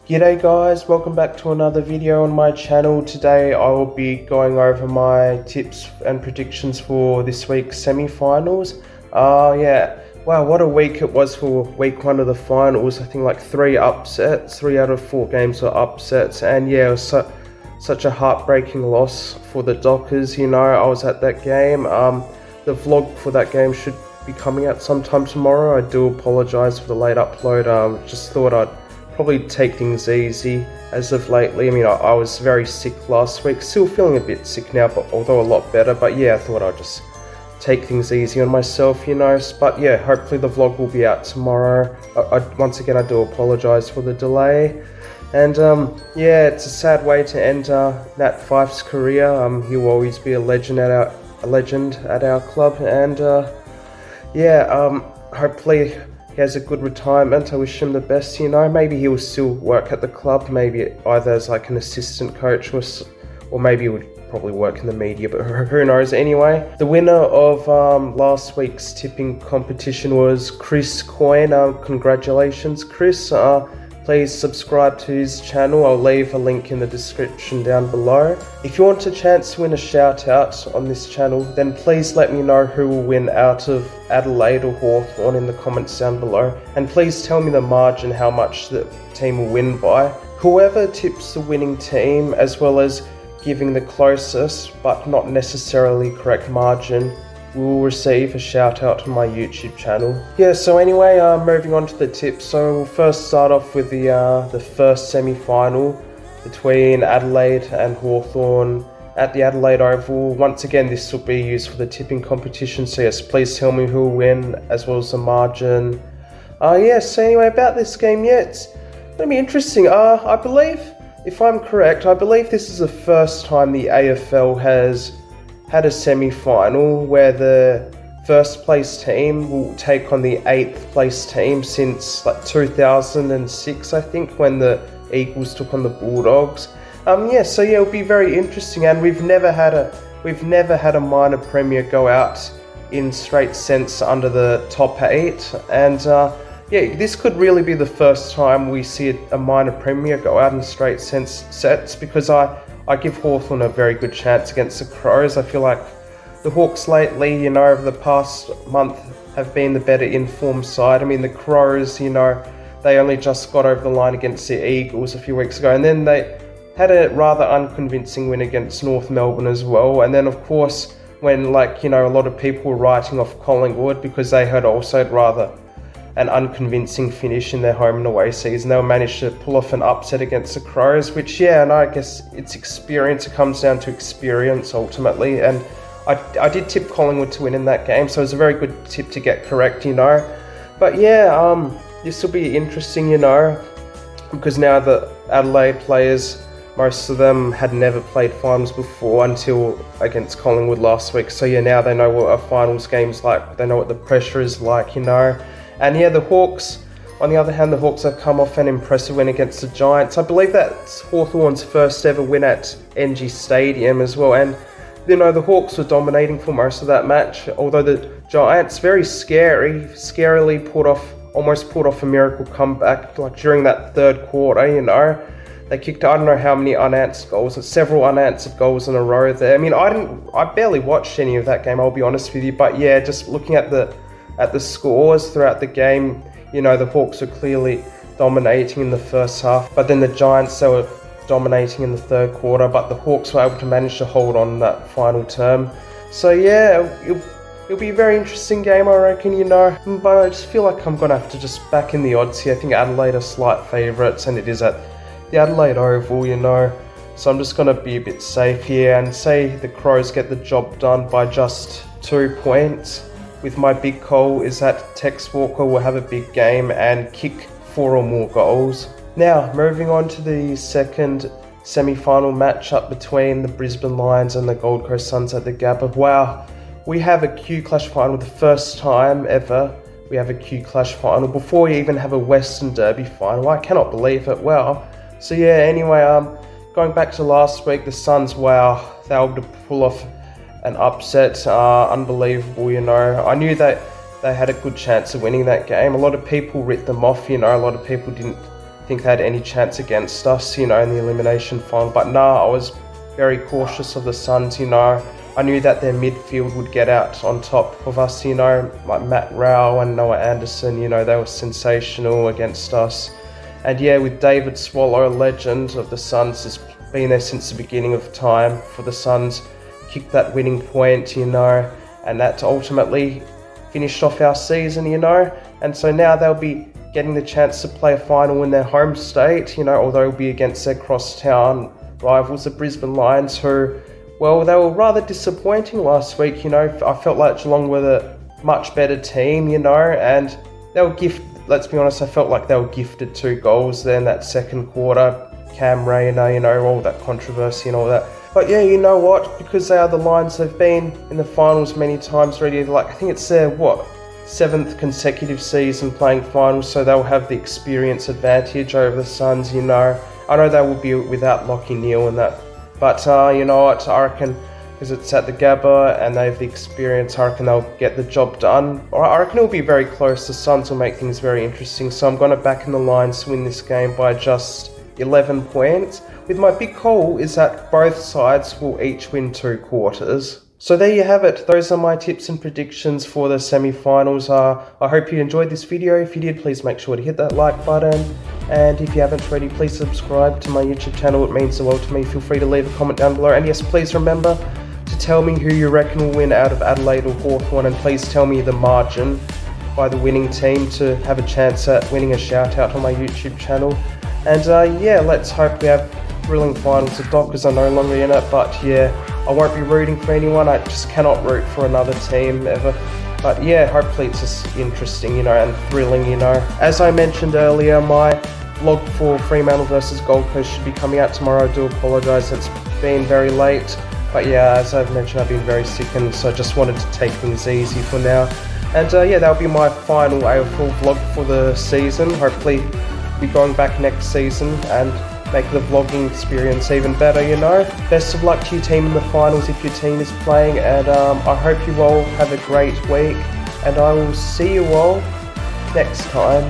G'day guys, welcome back to another video on my channel. Today I will be going over my tips and predictions for this week's semi-finals. Yeah, wow, what a week it was for week one of the finals. I think like 3 upsets, 3 out of 4 games were upsets, and yeah, it was such a heartbreaking loss for the Dockers. You know, I was at that game. The vlog for that game should be coming out sometime tomorrow. I do apologise for the late upload. Just thought I'd probably take things easy as of lately. I mean, I was very sick last week, still feeling a bit sick now, but although a lot better. But yeah, I thought I'd just take things easy on myself, you know. But yeah, hopefully the vlog will be out tomorrow. Once again, I do apologise for the delay. And yeah, it's a sad way to end Nat Fyfe's career. He will always be a legend at our club. And yeah, hopefully he has a good retirement. I wish him the best, you know. Maybe he will still work at the club, maybe either as like an assistant coach or maybe he would probably work in the media, but who knows. Anyway, the winner of last week's tipping competition was Chris Coyne. Congratulations, Chris. Please subscribe to his channel. I'll leave a link in the description down below. If you want a chance to win a shout out on this channel, then please let me know who will win out of Adelaide or Hawthorn in the comments down below. And please tell me the margin, how much the team will win by. Whoever tips the winning team, as well as giving the closest but not necessarily correct margin, will receive a shout out on my YouTube channel. Yeah, so anyway, moving on to the tips. So we'll first start off with the first semi-final between Adelaide and Hawthorn at the Adelaide Oval. Once again, this will be used for the tipping competition, so yes, please tell me who will win as well as the margin. Yeah, so anyway, about this game, yeah, it's going to be interesting. I believe, if I'm correct, I believe this is the first time the AFL has had a semi-final where the first place team will take on the 8th place team since like 2006, I think, when the Eagles took on the Bulldogs. Yeah, so yeah, it'll be very interesting, and we've never had a minor premier go out in straight sense under the top 8, and yeah, this could really be the first time we see a minor premier go out in straight sense sets, because I give Hawthorn a very good chance against the Crows. I feel like the Hawks lately, you know, over the past month have been the better informed side. I mean, the Crows, you know, they only just got over the line against the Eagles a few weeks ago, and then they had a rather unconvincing win against North Melbourne as well. And then, of course, when, like, you know, a lot of people were writing off Collingwood because they had also rather an unconvincing finish in their home and away season, they'll manage to pull off an upset against the Crows, which, yeah, and I guess it's experience. It comes down to experience ultimately. And I did tip Collingwood to win in that game, so it was a very good tip to get correct, you know. But yeah, this will be interesting, you know, because now the Adelaide players, most of them had never played finals before until against Collingwood last week. So yeah, now they know what a finals game's like. They know what the pressure is like, you know. And yeah, the Hawks, on the other hand, the Hawks have come off an impressive win against the Giants. I believe that's Hawthorn's first ever win at NG Stadium as well. And, you know, the Hawks were dominating for most of that match, although the Giants, very scarily almost pulled off a miracle comeback, like during that third quarter, you know. They kicked, I don't know how many unanswered goals, several unanswered goals in a row there. I mean, I barely watched any of that game, I'll be honest with you. But yeah, just looking at the scores throughout the game, you know, the Hawks were clearly dominating in the first half, but then the Giants, they were dominating in the third quarter, but the Hawks were able to manage to hold on that final term. So yeah, it'll be a very interesting game, I reckon, you know, but I just feel like I'm going to have to just back in the odds here. I think Adelaide are slight favourites, and it is at the Adelaide Oval, you know, so I'm just going to be a bit safe here and say the Crows get the job done by just 2 points. With my big call is that Tex Walker will have a big game and kick 4 or more goals. Now, moving on to the second semi-final matchup between the Brisbane Lions and the Gold Coast Suns at the Gabba. Wow, we have a Q Clash final, the first time ever we have a Q Clash final before we even have a Western Derby final. I cannot believe it. Wow. So yeah, anyway, going back to last week, the Suns, wow, they were able to pull off an upset, unbelievable, you know. I knew that they had a good chance of winning that game. A lot of people writ them off, you know. A lot of people didn't think they had any chance against us, in the elimination final. But nah, I was very cautious of the Suns, I knew that their midfield would get out on top of us, like Matt Rao and Noah Anderson, they were sensational against us. And yeah, with David Swallow, legend of the Suns, has been there since the beginning of time for the Suns, kicked that winning point, and that ultimately finished off our season, and so now they'll be getting the chance to play a final in their home state, although it'll be against their crosstown rivals, the Brisbane Lions, who, well, they were rather disappointing last week, I felt like Geelong were the much better team, and they were let's be honest, I felt like they were gifted 2 goals there in that second quarter. Cam Rayner, all that controversy and all that. But yeah, you know what? Because they are the Lions, they've been in the finals many times already. Like, I think it's their, 7th consecutive season playing finals, so they'll have the experience advantage over the Suns, I know they will be without Lockie Neal and that. But you know what? I reckon, because it's at the Gabba and they have the experience, I reckon they'll get the job done. I reckon it'll be very close. The Suns will make things very interesting. So I'm going to back in the Lions to win this game by just 11 points, with my big call is that both sides will each win 2 quarters. So there you have it. Those are my tips and predictions for the semi-finals. I hope you enjoyed this video. If you did, please make sure to hit that like button. And if you haven't already, please subscribe to my YouTube channel. It means the world to me. Feel free to leave a comment down below. And yes, please remember to tell me who you reckon will win out of Adelaide or Hawthorn. And please tell me the margin by the winning team to have a chance at winning a shout out on my YouTube channel. And yeah, let's hope we have thrilling finals. The Dockers are no longer in it, but yeah, I won't be rooting for anyone. I just cannot root for another team ever. But yeah, hopefully it's just interesting, and thrilling, As I mentioned earlier, my vlog for Fremantle versus Gold Coast should be coming out tomorrow. I do apologise, it's been very late. But yeah, as I've mentioned, I've been very sick, and so I just wanted to take things easy for now. And yeah, that'll be my final AFL vlog for the season. Hopefully be going back next season and make the vlogging experience even better, Best of luck to your team in the finals if your team is playing, and I hope you all have a great week, and I will see you all next time.